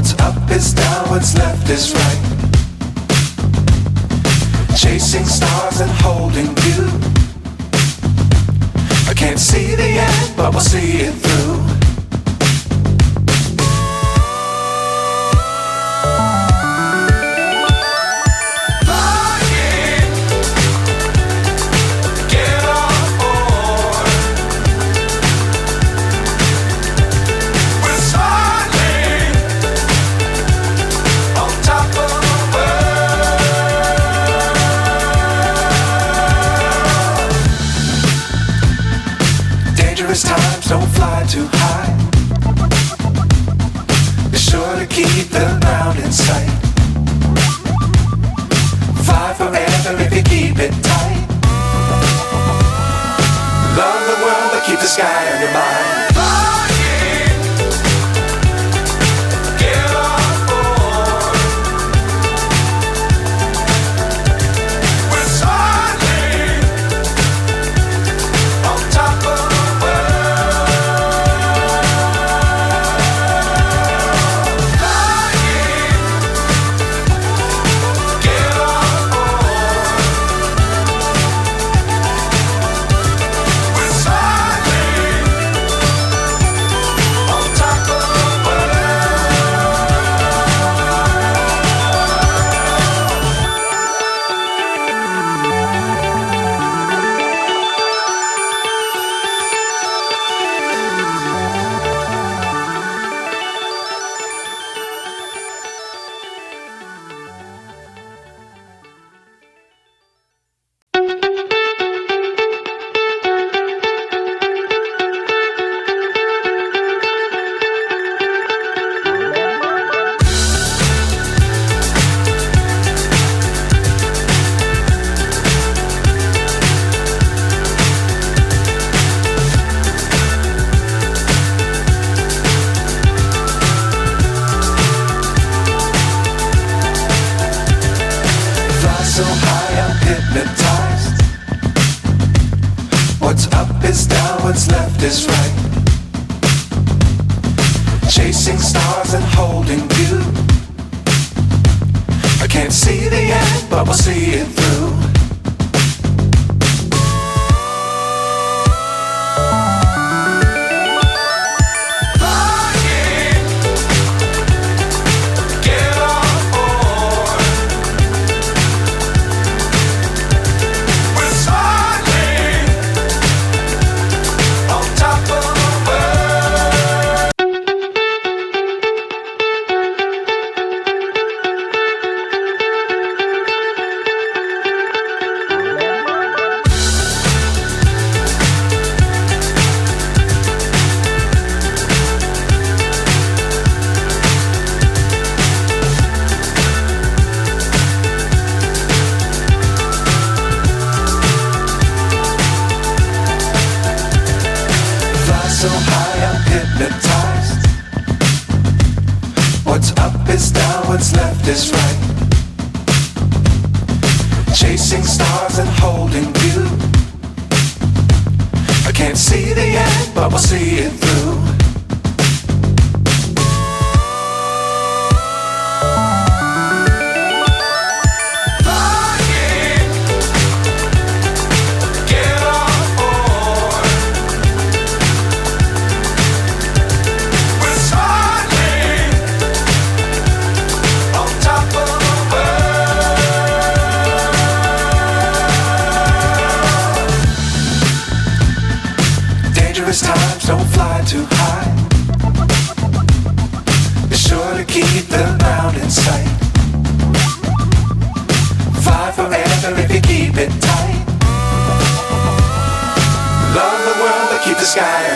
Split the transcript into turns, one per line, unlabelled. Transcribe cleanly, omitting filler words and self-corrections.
What's up is down, what's left is right. Chasing stars and holding you. I can't see the end, but we'll see it through. Times don't fly too high. Be sure to keep the ground in sight. Fly forever if you keep it tight. Love the world but keep the sky on your mind. So high I'm hypnotized. What's up is down, what's left is right. Chasing stars and holding you. I can't see the end, but we'll see it through. So high I'm hypnotized. What's up is down, what's left is right. Chasing stars and holding you. I can't see the end, but we'll see it through. Times don't fly too high. Be sure to keep the ground in sight. Fly forever if you keep it tight. Love the world but keep the sky